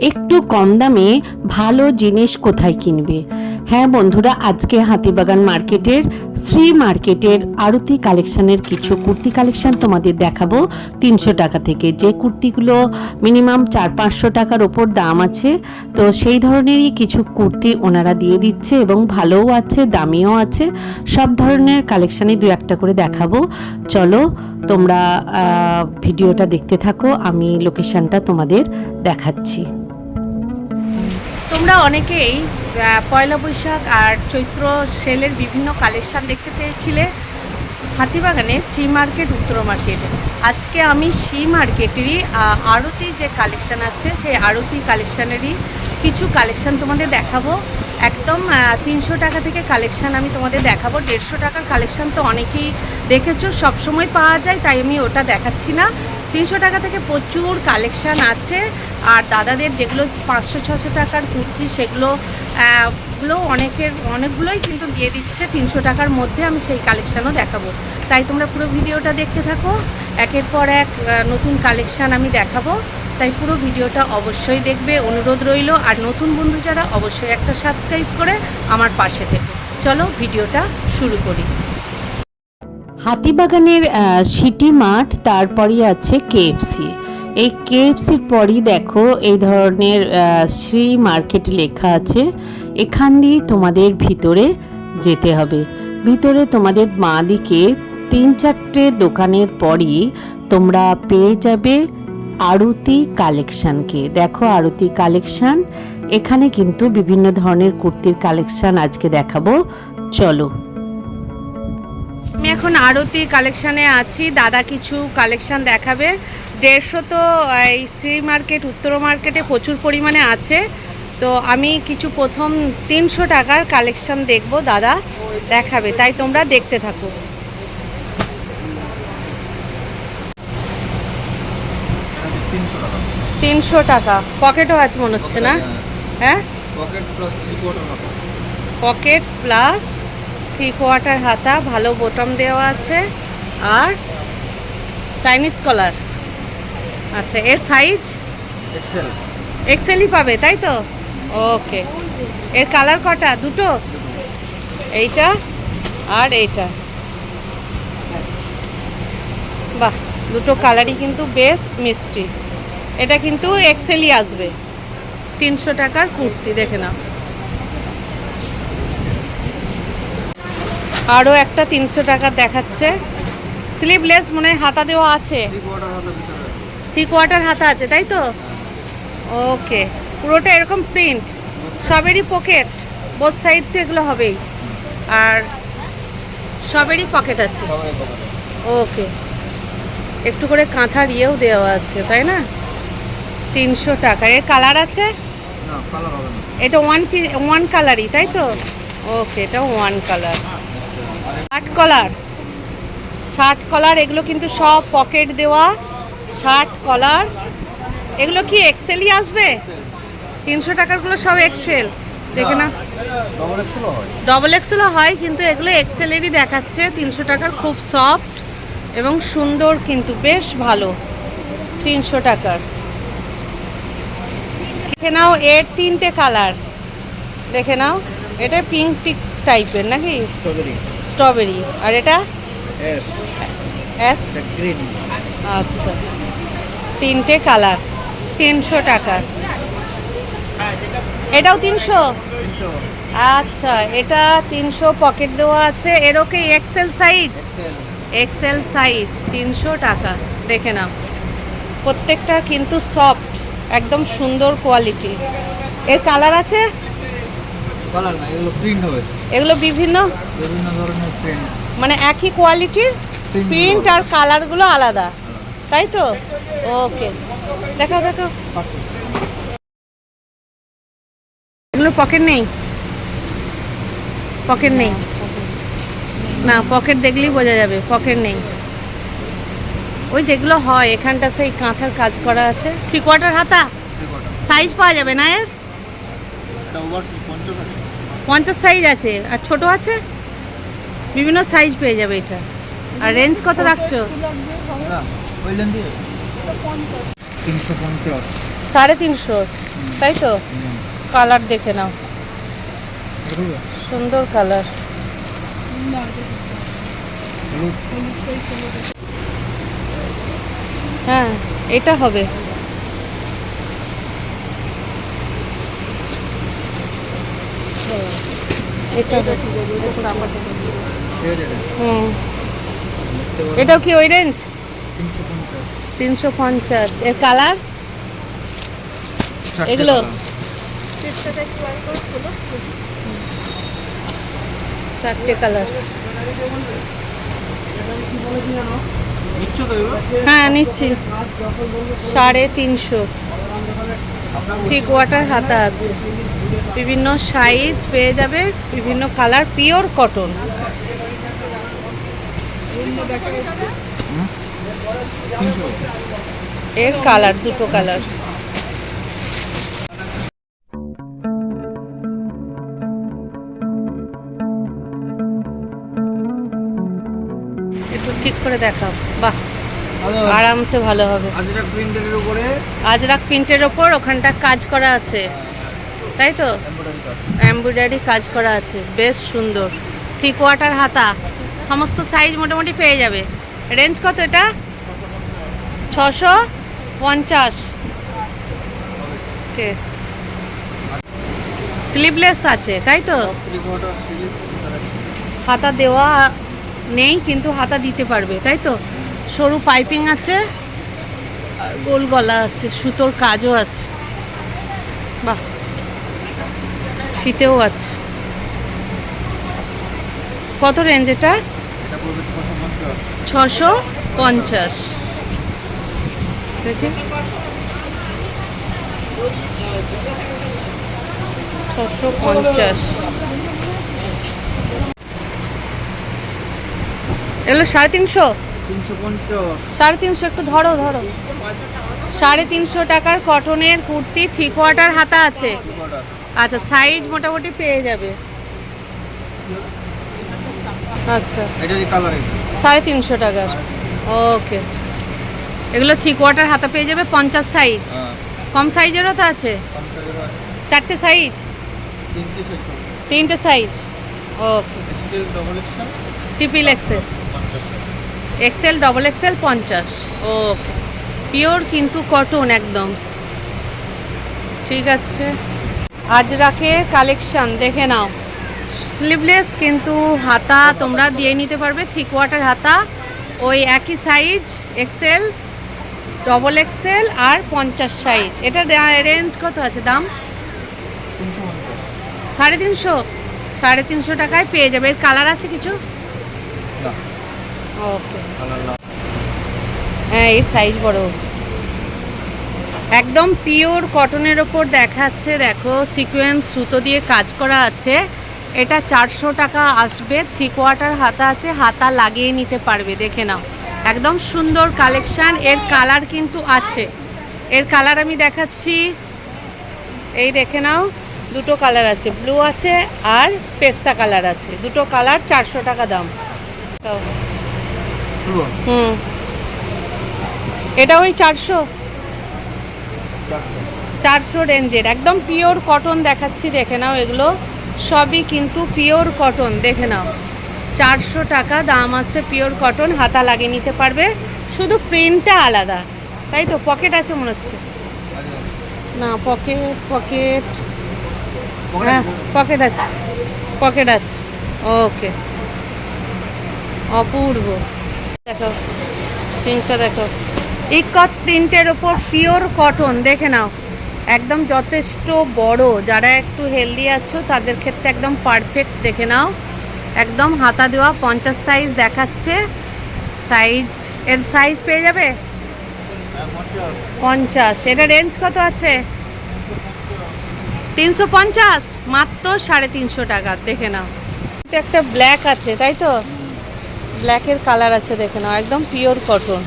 একটু কম দামে ভালো জিনিস কোথায় কিনবে? হ্যাঁ বন্ধুরা, আজকে হাতিবাগান মার্কেটের শ্রী মার্কেটের আরতি কালেকশনের কিছু কুর্তি কালেকশন তোমাদের দেখাবো 300 টাকা থেকে। যে কুর্তিগুলো মিনিমাম 400-500 টাকার ওপর দাম আছে, তো সেই ধরনেরই কিছু কুর্তি ওনারা দিয়ে দিচ্ছে এবং ভালোও আছে, দামিও আছে। সব ধরনের কালেকশানই দু একটা করে দেখাবো। চলো তোমরা ভিডিওটা দেখতে থাকো, আমি লোকেশনটা তোমাদের দেখাচ্ছি। তোমরা অনেকেই পয়লা বৈশাখ আর চৈত্র সেলের বিভিন্ন কালেকশান দেখতে পেয়েছিলে হাতিবাগানে সি মার্কেট, উত্তর মার্কেট। আজকে আমি সি মার্কেটেরই আরতি যে কালেকশান আছে সেই আরতি কালেকশানেরই কিছু কালেকশান তোমাদের দেখাবো। একদম 300 টাকা থেকে কালেকশান আমি তোমাদের দেখাবো। 150 টাকার কালেকশান তো অনেকেই দেখেছো, সবসময় পাওয়া যায়, তাই আমি ওটা দেখাচ্ছি না। 300 টাকা থেকে প্রচুর কালেকশান আছে। আর দাদাদের যেগুলো 500-600 টাকার কুর্তি সেগুলো অনেকগুলোই কিন্তু দিয়ে দিচ্ছে 300 টাকার মধ্যে। আমি সেই কালেকশানও দেখাবো, তাই তোমরা পুরো ভিডিওটা দেখতে থাকো। একের পর এক নতুন কালেকশান আমি দেখাবো, তাই পুরো ভিডিওটা অবশ্যই দেখবে, অনুরোধ রইল। আর নতুন বন্ধু যারা, অবশ্যই একটা সাবস্ক্রাইব করে আমার পাশে থেকো। চলো ভিডিওটা শুরু করি। হাতিবাগানের সিটি মার্ট, তারপরই আছে কেএফসি। এই কেএফসির পরই দেখো এই ধরনের শ্রী মার্কেট লেখা আছে। এখান দিয়ে তোমাদের ভিতরে যেতে হবে। ভিতরে তোমাদের বাঁ দিকে 3-4টে দোকানের পরই তোমরা পেয়ে যাবে আরতি কালেকশানকে। দেখো আরতি কালেকশান, এখানে কিন্তু বিভিন্ন ধরনের কুর্তির কালেকশান আজকে দেখাবো। চলো। আমি এখন আরতি কালেকশানে আছি, দাদা কিছু কালেকশান দেখাবে। 150 তো এই শ্রী মার্কেট, উত্তর মার্কেটে প্রচুর পরিমাণে আছে। তো আমি কিছু প্রথম 300 টাকার কালেকশান দেখব, দাদা দেখাবে, তাই তোমরা দেখতে থাকো। 300 টাকা পকেটও আছে মনে হচ্ছে না? হ্যাঁ, পকেট প্লাস 3/4 হাতা, ভালো বোতাম দেওয়া আছে আর চাইনিজ কলার। আচ্ছা, এর সাইজ এক্সেলই পাবে, তাই তো? ওকে। এর কালার কটা? দুটো, এইটা আর এইটা। বাহ, দুটো কালারই কিন্তু বেশ মিষ্টি। এটা কিন্তু এক্সেলই আসবে। 300 টাকার কুর্তি দেখে নাও। আরও একটা 300 টাকার দেখাচ্ছে, স্লিভলেস, মনে হয় হাতা দেওয়া আছে, 3/4 হাতা আছে, তাই তো? ওকে, পুরোটা এরকম প্রিন্ট, সবেরই পকেট, বোথ সাইড তো এগুলো হবেই, আর সবেরই পকেট আছে। ওকে, একটু করে কাঁথার ইয়েও দেওয়া আছে, তাই না? 300 টাকা। এর কালার আছে? এটা ওয়ান কালারই, তাই তো? ওকে, এটা ওয়ান কালার। 60 কলার, এগুলো কিন্তু সব পকেট দেওয়া 60 কলার। এগুলো কি এক্সেলই আসবে? 300 টাকারগুলো সব এক্সেল, দেখে না? ডবল এক্সেলও হয়, কিন্তু এগুলো এক্সেলেরই দেখাচ্ছে। 300 টাকার, খুব সফট এবং সুন্দর, কিন্তু বেশ ভালো। 300 টাকার দেখে নাও। এর 3টে কালার দেখে নাও। এটা পিঙ্ক টিক টাইপের নাকি? স্ট্রবেরি। আর এটা এস গ্রিন। আচ্ছা, 3টে কালার, 300 টাকার। এটাও 300? আচ্ছা, এটা 300, পকেট দেওয়া আছে। এরও কি এক্সেল সাইজ? এক্সেল সাইজ, 300 টাকা। দেখে নাও, প্রত্যেকটা কিন্তু সফট, একদম সুন্দর কোয়ালিটি। এর কালার আছে? এগুলো বিভিন্ন ধরনের প্রিন্ট, মানে একই কোয়ালিটির প্রিন্ট আর কালারগুলো আলাদা, তাই তো? ওকে, দেখো দেখো। এগুলো পকেট নেই? পকেট নেই না, পকেট দেখলেই বোঝা যাবে পকেট নেই। ওই যেগুলো হয় এখানটা সেই কাঁথার কাজ করা আছে। 3/4 হাতা সাইজ পাওয়া যাবে না? এর 50 সাইজ আছে, আর ছোট আছে, বিভিন্ন সাইজ পেয়ে যাবে এটা। আর রেঞ্জ কত রাখছো? 350, তাই তো? কালার দেখে নাও, সুন্দর কালার। হ্যাঁ, এটা হবে। এটা এটাও কি ওই রেঞ্জ? 350। এর কালার এগুলো চারটে কালার। হ্যাঁ নিচ্ছি। 350 ঠিক ওয়াটার হাতা আছে, বিভিন্ন সাইজ পেয়ে যাবে, বিভিন্ন কালার, পিওর কটন। এর কালার দুটো কালার। একটু ঠিক করে দেখাও। বাহ, আরামসে ভালো হবে। আজরাক প্রিন্টের ওপর ওখানটা কাজ করা আছে, তাই তো? এমব্রয়ডারি কাজ করা আছে, বেশ সুন্দর। থ্রি কোয়ার্টার হাতা, সমস্ত সাইজ মোটামুটি পেয়ে যাবে। রেঞ্জ কত এটা? 650। ওকে, স্লিভলেস আছে, তাই তো? হাতা দেওয়া নেই কিন্তু হাতা দিতে পারবে, তাই তো? সরু পাইপিং আছে আর গোল গলা আছে, সুতোর কাজও আছে। বাহ, ফিতেও আছে। কত রেঞ্জ এটা? 650। দেখি, 650। এগুলো 350। 350 একটু ধরো ধরো। 350 টাকার কটনের কুর্তি, থ্রি কোয়ার্টার হাতা আছে। আচ্ছা, সাইজ মোটামুটি পেয়ে যাবে। আচ্ছা, 350 টাকা। ওকে, এগুলো থ্রি কোয়ার্টার হাতা পেয়ে যাবে, 50 সাইজ। কম সাইজেরও তো আছে, 4টে সাইজ, 3টে size. Okay, triple XL, XL, double XL 50। Okay, pure কিন্তু কটন একদম। ঠিক আছে, আজরাকের কালেকশন দেখে নাও। স্লিভলেস কিন্তু হাতা তোমরা দিয়ে নিতে পারবে, থ্রি কোয়ার্টার হাতা, ওই একই সাইজ, এক্সেল, ডবল এক্সেল আর 50 সাইজ। এটা রেঞ্জ কত আছে দাম? 350। 350 টাকায় পেয়ে যাবে। এর কালার আছে কিছু? ওকে, হ্যাঁ, এই সাইজ বড়। একদম পিওর কটনের ওপর দেখাচ্ছে, দেখো সিকোয়েন্স সুতো দিয়ে কাজ করা আছে। এটা 400 টাকা আসবে, থ্রি কোয়ার্টার হাতা আছে, হাতা লাগিয়ে নিতে পারবে। দেখে নাও, একদম সুন্দর কালেকশান। এর কালার কিন্তু আছে, এর কালার আমি দেখাচ্ছি, এই দেখে নাও, দুটো কালার আছে, ব্লু আছে আর পেস্তা কালার আছে, দুটো কালার। 400 টাকা দাম। এটা ওই 400 রেঞ্জের, একদম পিওর কটন দেখাচ্ছি, দেখে নাও। এগুলো সবই কিন্তু পিওর কটন, দেখে নাও। 400 টাকা দাম আছে, পিওর কটন, হাতা লাগিয়ে নিতে পারবে, শুধু প্রিন্টটা আলাদা, তাই তো? পকেট আছে মনে হচ্ছে না? পকেট হ্যাঁ, পকেট আছে, পকেট আছে। ওকে, অপূর্ব। দেখো প্রিন্টটা, দেখো, ইকট প্রিন্টের ওপর পিওর কটন, দেখে নাও। একদম যথেষ্ট বড়, যারা একটু হেলদি আছো তাদের ক্ষেত্রে একদম পারফেক্ট। দেখে নাও, একদম হাতা দেওয়া, 50 সাইজ দেখাচ্ছে। সাইজ, এর সাইজ পেয়ে যাবে 50। এটা রেঞ্জ কত আছে? 350, মাত্র 350 টাকা। দেখে নাও, এটা একটা ব্ল্যাক আছে, তাই তো? ব্ল্যাকের কালার আছে, দেখে নাও, একদম পিওর কটন,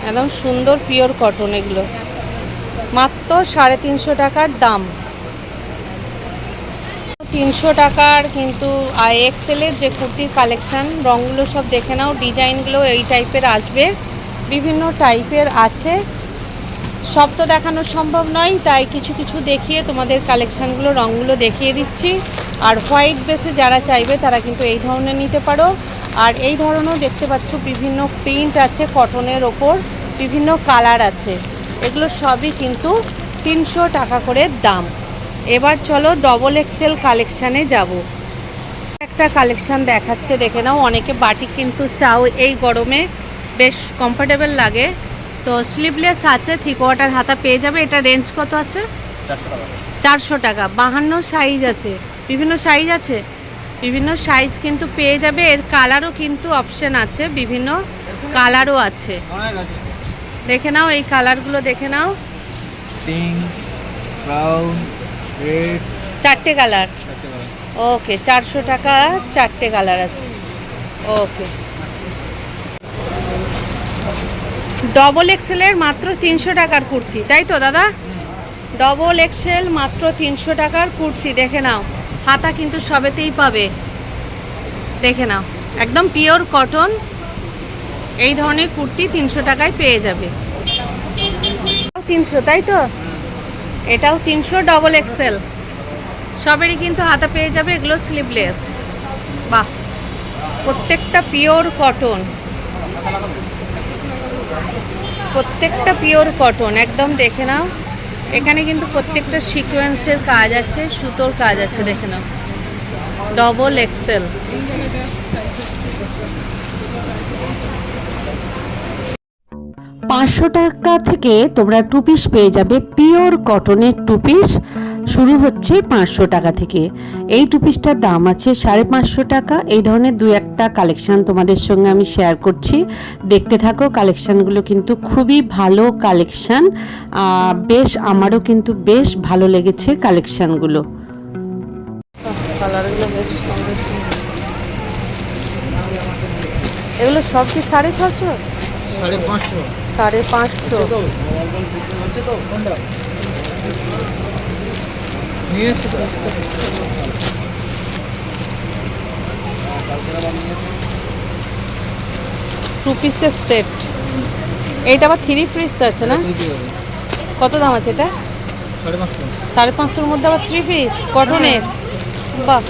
একদম সুন্দর পিওর কটন। এগুলো মাত্র 350 টাকার দাম। 300 টাকার কিন্তু এক্সেলের যে কুর্তির কালেকশান, রঙগুলো সব দেখে নাও, ডিজাইনগুলো এই টাইপের আসবে, বিভিন্ন টাইপের আছে। সব তো দেখানো সম্ভব নয়, তাই কিছু কিছু দেখিয়ে তোমাদের কালেকশানগুলো, রঙগুলো দেখিয়ে দিচ্ছি। আর হোয়াইট বেসে যারা চাইবে তারা কিন্তু এই ধরনের নিতে পারো। আর এই ধরনেরও দেখতে পাচ্ছ বিভিন্ন প্রিন্ট আছে, কটনের ওপর বিভিন্ন কালার আছে। এগুলো সবই কিন্তু 300 টাকা করে দাম। এবার চলো ডবল এক্সেল কালেকশানে যাব। একটা কালেকশান দেখাচ্ছে, দেখে নাও। অনেকে বাটিক কিন্তু চাও, এই গরমে বেশ কমফোর্টেবল লাগে। তো স্লিভলেস আছে, 3/4 হাতা পেয়ে যাবে। এটা রেঞ্জ কত আছে? 400 টাকা। 52 সাইজ আছে, বিভিন্ন সাইজ আছে, বিভিন্ন সাইজ কিন্তু পেয়ে যাবে। এর কালারও কিন্তু অপশন আছে, বিভিন্ন কালারও আছে। দেখে নাও, এই কালারগুলো দেখে নাও। পিঙ্ক, ব্রাউন, রেড, 4টে কালার। ওকে, 400 টাকা 4টে কালার আছে। ওকে, ডবল এক্সেলের মাত্র 300 টাকার কুর্তি, তাই তো দাদা? ডবল এক্সেল মাত্র 300 টাকার কুর্তি। দেখে নাও, হাতা কিন্তু সবেতেই পাবে। দেখে নাও, একদম পিওর কটন। এই ধরনের কুর্তি 300 টাকায় পেয়ে যাবে। 300, তাই তো? এটাও 300, ডবল এক্সেল। সবেরই কিন্তু হাতা পেয়ে যাবে। এগুলো স্লিভলেস। বাহ, প্রত্যেকটা পিওর কটন, প্রত্যেকটা পিওর কটন একদম। দেখে নাও, এখানে কিন্তু প্রত্যেকটা সিকোয়েন্সের কাজ আছে, সুতোর কাজ আছে। দেখে নাও, ডবল এক্সেল। পাঁচশো টাকা থেকে তোমরা 2 পিস পেয়ে যাবে, পিওর কটনের 2 পিস। শুরু হচ্ছে 500 টাকা থেকে। এই 2 পিসটার দাম আছে 550 টাকা। এই ধরনের 2-1টা কালেকশান তোমাদের সঙ্গে আমি শেয়ার করছি, দেখতে থাকো। কালেকশানগুলো কিন্তু খুবই ভালো কালেকশান, বেশ আমারও কিন্তু বেশ ভালো লেগেছে কালেকশানগুলো। কালারগুলো বেশ সুন্দর। এগুলো সব কি 650? 550। 550। নিয়ে এসে তো 2 পিসের সেট। এইটা আবার 3 পিস আছে না? কত দাম আছে এটা? 550। 550-এর মধ্যে আবার 3 পিস কটনের। বাহ,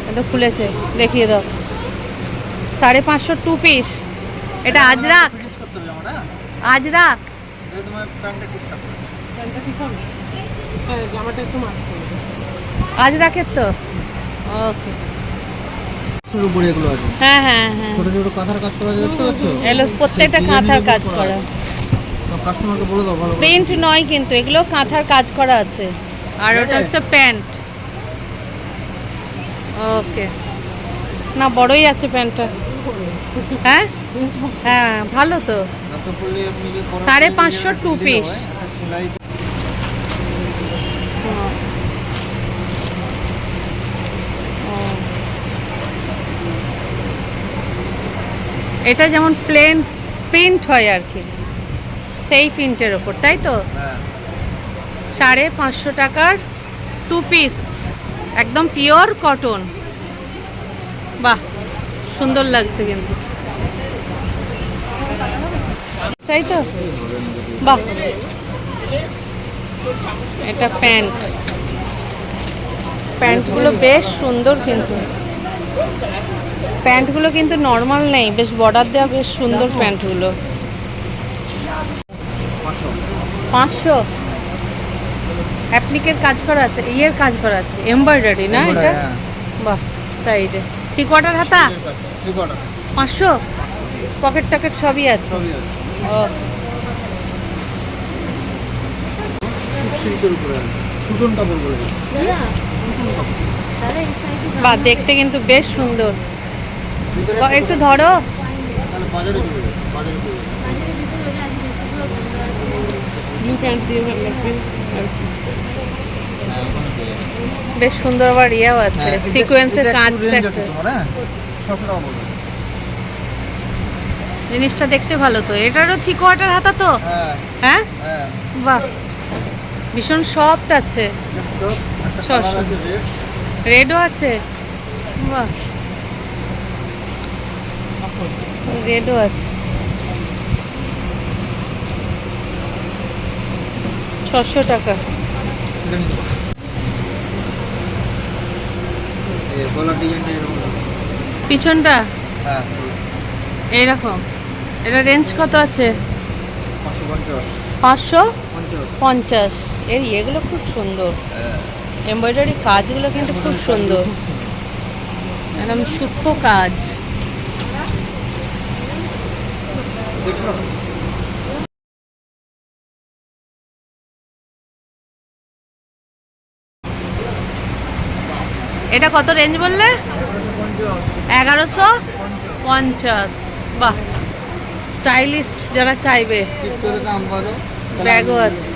এটা খুলেছে, দেখিয়ে দাও। 550 2 পিস। এটা আজরাক, আজরাক। আজরাকের তো। ওকে, শুরু করে এগুলো আছে। হ্যাঁ হ্যাঁ হ্যাঁ, ছোট ছোট কাঁথার কাজ করা আছে, দেখতে পাচ্ছ? এগুলো প্রত্যেকটা কাঁথার কাজ করা। কাস্টমারকে বলে দাও ভালো। প্রিন্ট নয় কিন্তু, এগুলো কাঁথার কাজ করা আছে। আর ওটা হচ্ছে প্যান্ট। ওকে, না বড়ই আছে প্যান্টটা। হ্যাঁ হ্যাঁ, ভালো তো। 550 2 পিস। এটা যেমন প্লেন প্রিন্ট হয় আর কি, সেই প্রিন্টের ওপর, তাই তো? 550 টাকার 2 পিস, একদম পিওর কটন। বাহ, সুন্দর লাগছে কিন্তু, তাই তো? বাহ, এটা প্যান্ট। প্যান্টগুলো বেশ সুন্দর কিন্তু, প্যান্টগুলো কিন্তু নর্মাল নেই, বেশ বর্ডার দেওয়া, বেশ সুন্দর প্যান্টগুলো। 500। অ্যাপ্লিকের কাজ করা আছে, ইয়ের কাজ করা আছে, এমব্রয়ডারি না এটা? বাহ, সাইডে 3/4 হাতা। 500। পকেট টকেট সবই আছে। ও, বাহ, দেখতে কিন্তু বেশ সুন্দর। একটু ধরো। বেশ সুন্দর, আবার ইয়েও আছে, সিকোয়েন্সের কাজটা। জিনিসটা দেখতে ভালো তো। এটারও 3/4 হাতা তো? হ্যাঁ, বাহ, ভীষণ সফট আছে। 600। রেডও আছে, বাহ, রেডও আছে। 600 টাকা। এটা নিতে পারো। এই গলার ডিজাইনটা এরকম। পিছনটা হ্যাঁ এইরকম। এটা রেঞ্জ কত আছে? 550 550। এর ইয়েগুলো খুব সুন্দর, এমব্রয়ডারি কাজগুলো কিন্তু খুব সুন্দর, একদম সূক্ষ্ম কাজ। এটা কত রেঞ্জ বললে? 1150। বাহ, স্টাইলিস্ট যারা চাইবে। দাম বলো। ব্যাগও আছে।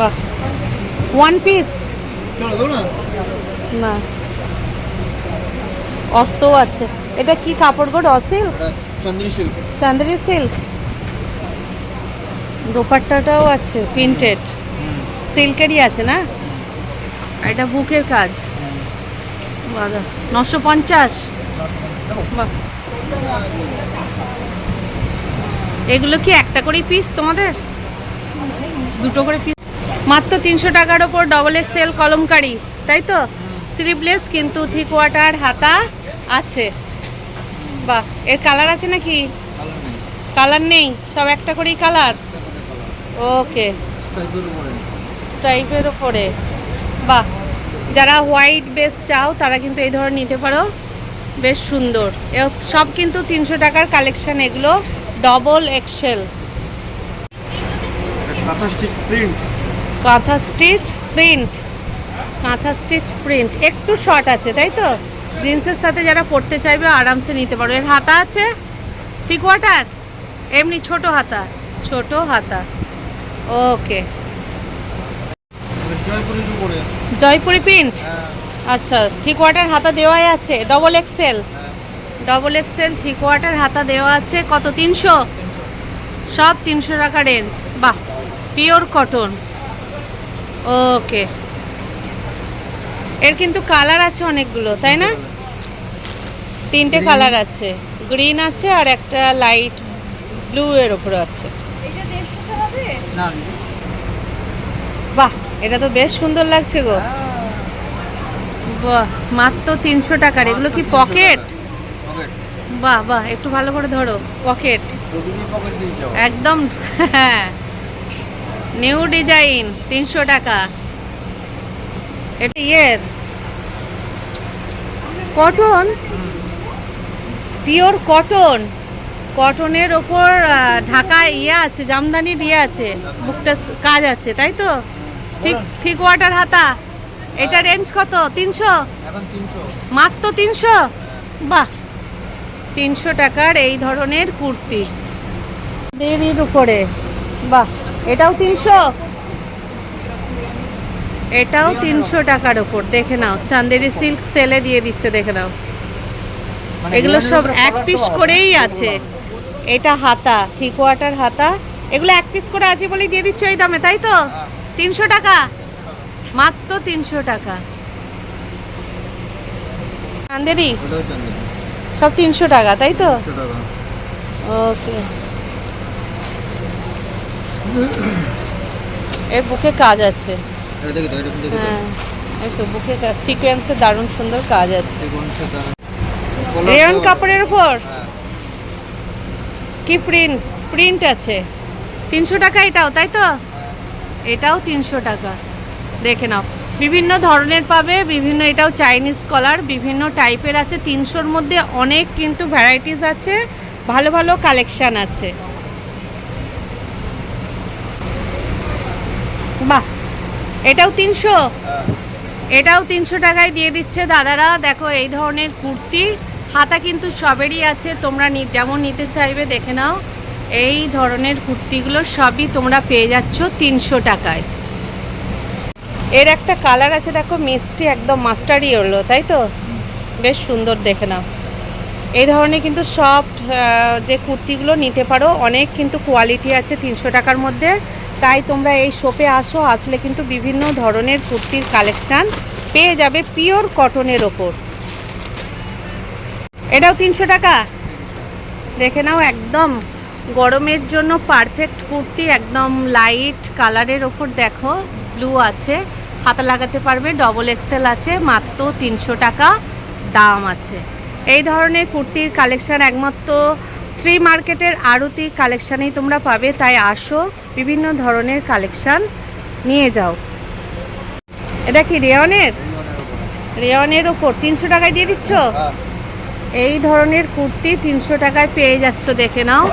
বাহ, ওয়ান পিস চলো না। না, অস্তও আছে। এটা কি কাপড় গো? অসিল, চান্দিনী সিল্ক। চান্দেরি সিল্ক। দোপাট্টাটাও আছে প্রিন্টেড, সিল্কেরই আছে না? আর এটা বুকের কাজ। বাহ, 950। বাহ, এগুলো কি একটা করে পিস তোমাদের? দুটো করে পিস। মাত্র 300 টাকার ওপর ডবল এক্সেল কলমকারি, তাই তো? স্লিভলেস কিন্তু 3 কোয়ার্টার হাতা আছে। বাহ, এর কালার আছে নাকি? কালার নেই, সব একটা করেই কালার। ওকে, স্টাইপের ওপরে। বাহ, যারা হোয়াইট বেস চাও তারা কিন্তু এই ধরনের নিতে পারো, বেশ সুন্দর। সব কিন্তু 300 টাকার কালেকশন, এগুলো ডবল এক্সেল। কাঁথা স্টিচ প্রিন্ট। কাঁথা স্টিচ প্রিন্ট, কাঁথা স্টিচ প্রিন্ট একটু শর্ট আছে, তাই তো? জিন্সের সাথে যারা পরতে চাইবে আরামসে নিতে পারো। এর হাতা আছে 3 কোয়ার্টার, এমনি ছোট হাতা, ছোট হাতা। ওকে, জয়পুরের উপরে। জয়পুরি প্রিন্ট। আচ্ছা, 3 কোয়ার্টার হাতা দেওয়াই আছে, double XL. Double Excel 3 quarter হাতা দেওয়া আছে। কত? 300। সব 300 টাকা রেঞ্জ। বাহ, পিওর কটন। ওকে, এর কিন্তু কালার আছে অনেকগুলো, তাই না? 3টে কালার আছে, গ্রিন আছে আর একটা লাইট ব্লু এর উপরে আছে। না বাহ, এটা তো বেশ সুন্দর লাগছে গো। বাহ, মাত্র 300 টাকার। এগুলো কি পকেট? বাহ বাহ, একটু ভালো করে ধরো। পকেট একদম, হ্যাঁ, নিউ ডিজাইন, 300 টাকা। এটা ইয়ের কটন, পিওর কটন। কটনের ওপর ঢাকা ইয়ে আছে, জামদানির ইয়ে আছে, বুকটা কাজ আছে, তাই তো? ঠিক 3 কোয়ার্টার হাতা। এটা রেঞ্জ কত? 300। এখন 300। মাত্র 300। বাহ, 300 টাকার এই ধরনের কুর্তি দেরির উপরে। বাহ, এটাও 300। এটাও 300 টাকার ওপর। দেখে নাও, চান্দেরি সিল্ক সেলে দিয়ে দিচ্ছে, দেখে নাও। এগুলো সব এক পিস করেই আছে। এটা হাতা, 3 কোয়ার্টার হাতা। এগুলো এক পিস করে আছে বলেই দিয়ে দিচ্ছে এই দামে, তাই তো? 300 টাকা, মাত্র 300 টাকা। চান্দেরি ওটাও চান্দিনী। সব 300 টাকা, তাই তো? 300 টাকা। ওকে, এর বুকে কাজ আছে। এটা দেখি তো, এটা দেখি তো। হ্যাঁ, এই তো বুকে কাজ, সিকোয়েন্সে দারুণ সুন্দর কাজ আছে। এই কোনটা দাম? রেয়ন কাপড়ের উপর হ্যাঁ। কি প্রিন্ট, প্রিন্ট আছে। 300 টাকা এটাও, তাই তো? এটাও 300 টাকা। দেখে নাও, বিভিন্ন ধরনের পাবে, বিভিন্ন। এটাও চাইনিজ কলার, বিভিন্ন টাইপের আছে। 300-র মধ্যে অনেক কিন্তু ভ্যারাইটিস আছে, ভালো ভালো কালেকশান আছে। বাহ, এটাও 300। এটাও 300 টাকায় দিয়ে দিচ্ছে দাদারা। দেখো, এই ধরনের কুর্তি হাতা কিন্তু সবেরই আছে, তোমরা যেমন নিতে চাইবে দেখে নাও। এই ধরনের কুর্তিগুলো সবই তোমরা পেয়ে যাচ্ছ 300 টাকায়। এর একটা কালার আছে, দেখো, মিষ্টি একদম মাস্টার্ড ইয়েলো, তাই তো? বেশ সুন্দর, দেখে নাও। এই ধরনের কিন্তু সফট যে কুর্তিগুলো নিতে পারো, অনেক কিন্তু কোয়ালিটি আছে 300 টাকার মধ্যে। তাই তোমরা এই শপে আসো, আসলে কিন্তু বিভিন্ন ধরনের কুর্তির কালেকশান পেয়ে যাবে পিওর কটনের ওপর। এটাও 300 টাকা। দেখে নাও, একদম গরমের জন্য পারফেক্ট কুর্তি, একদম লাইট কালারের ওপর দেখো ব্লু আছে, হাতা লাগাতে পারবে, ডবল এক্সেল আছে, মাত্র 300 টাকা দাম আছে। এই ধরনের কুর্তির কালেকশান একমাত্র শ্রী মার্কেটের আরতি কালেকশানেই তোমরা পাবে, তাই আসো বিভিন্ন ধরনের কালেকশান নিয়ে যাও। এটা কি রেয়নের? রেয়নের ওপর 300 টাকায় দিয়ে দিচ্ছ? এই ধরনের কুর্তি 300 টাকায় পেয়ে যাচ্ছ, দেখে নাও।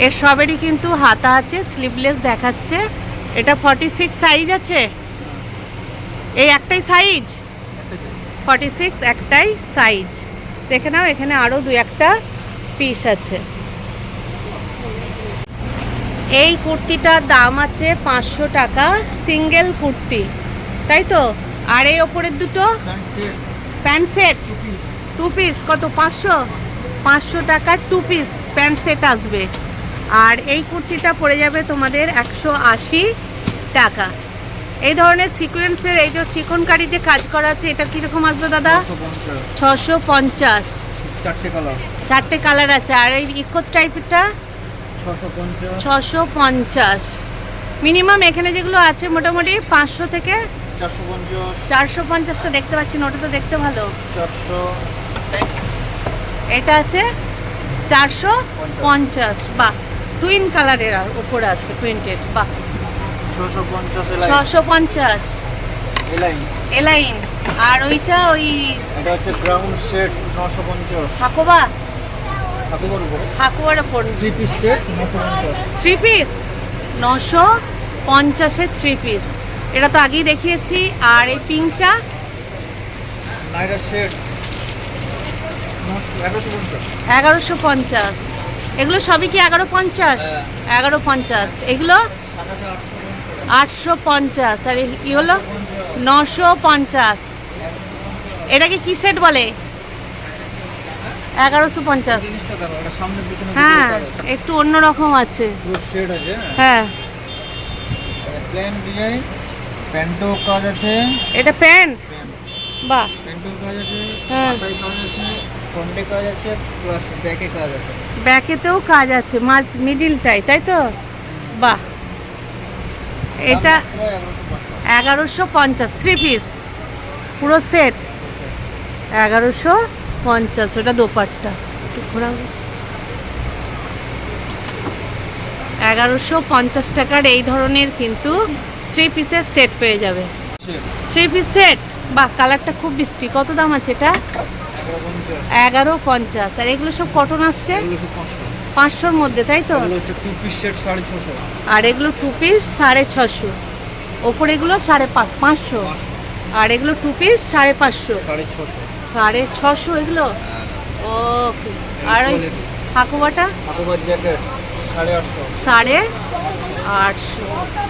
এর সবেরই কিন্তু হাতা আছে, স্লিভলেস দেখাচ্ছে। এটা 46 সাইজ আছে, এই একটাই সাইজ 46, একটাই সাইজ। দেখে নাও, এখানে আরও 2-1টা পিস আছে। এই কুর্তিটার দাম আছে 500 টাকা, সিঙ্গেল কুর্তি, তাই তো? আর এই ওপরের দুটো প্যান্ট সেট 2 পিস কত? 500 টাকার 2 পিস প্যান্ট সেট আসবে। আর এই কুর্তিটা পড়ে যাবে তোমাদের 180 টাকা। এই ধরনের সিকোয়েন্সের এই যে চিকনকারি যে কাজ করা আছে, এটা কীরকম আসবে দাদা? 650। 4টে কালার আছে। আর এই ইকো টাইপেরটা 650। মিনিমাম এখানে যেগুলো আছে মোটামুটি 500 থেকে 450টা দেখতে পাচ্ছি না, ওটা তো দেখতে ভালো। এটা আছে 450, বাহ, টুইন কালারের ওপর আছে প্রিন্টেড, বাহ। 650 এলাইন। আর ওইটা ওই এটা হচ্ছে গ্রাউন্ড সেট 950। হাকুয়ার ওপর 3 পিস সেট 950। 3 পিস 950-এর 3 পিস, এটা তো আগেই দেখিয়েছি। আর এই পিঙ্কটা নাইরা সেট 1150। 1150। এগুলো সবই কি 1150? 1150। এগুলো 850। আর এই হলো 950। এটাকে কি সেট বলে? 1150। হ্যাঁ, একটু অন্যরকম আছে। সেট আছে, হ্যাঁ, প্লেন ডিজাইন, প্যান্টও কাজ আছে। এটা প্যান্ট, বাহ। প্যান্টও কাজ আছে, হ্যাঁ, হাতায় কাজ আছে, ফ্রন্টে কাজ আছে, প্লাস ব্যাকে কাজ আছে। ব্যাকেতেও কাজ আছে, মাঝ মিডিলটাই, তাই তো? বাহ। এটা 1150 3 পিস পুরো সেট 1150। ওটা দোপাট্টা একটু ঘোরাও। 1150 টাকার এই ধরনের কিন্তু 3 পিসের সেট পেয়ে যাবে। 3 পিস সেট, বাহ, কালারটা খুব মিষ্টি। কত দাম আছে এটা? 1150। আর এগুলো সব কটন আসছে 500-র মধ্যে, তাই তো? 2 পিস সেট 650। আর এগুলো 2 পিস 650। ওপর এগুলো 550। আর এগুলো 2 পিস 550, 650 এগুলো। ওকে। আর ওই হাকুয়াটা জ্যাকেট 850। 850।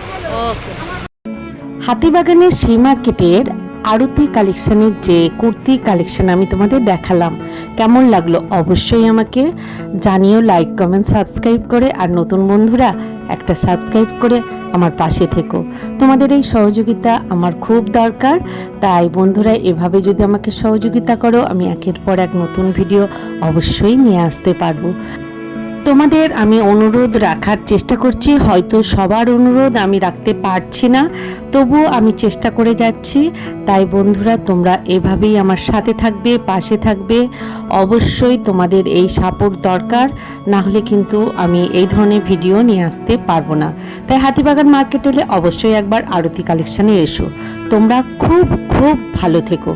ওকে। হাতিবাগানের শ্রী মার্কেটের আরতি কালেকশানের যে কুর্তি কালেকশান আমি তোমাদের দেখালাম, কেমন লাগলো অবশ্যই আমাকে জানিও, লাইক কমেন্ট সাবস্ক্রাইব করে। আর নতুন বন্ধুরা একটা সাবস্ক্রাইব করে আমার পাশে থেকো, তোমাদের এই সহযোগিতা আমার খুব দরকার। তাই বন্ধুরা এভাবে যদি আমাকে সহযোগিতা করো, আমি একের পর এক নতুন ভিডিও অবশ্যই নিয়ে আসতে পারবো। তোমাদের আমি অনুরোধ রাখার চেষ্টা করছি, হয়তো সবার অনুরোধ আমি রাখতে পারছি না, তবুও আমি চেষ্টা করে যাচ্ছি। তাই বন্ধুরা তোমরা এভাবেই আমার সাথে থাকবে, পাশে থাকবে। অবশ্যই তোমাদের এই সাপোর্ট দরকার, না হলে কিন্তু আমি এই ধরনের ভিডিও নিয়ে আসতে পারবো না। তাই হাতিবাগান মার্কেট এলে অবশ্যই একবার আরতি কালেকশানে এসো। তোমরা খুব খুব ভালো থেকো।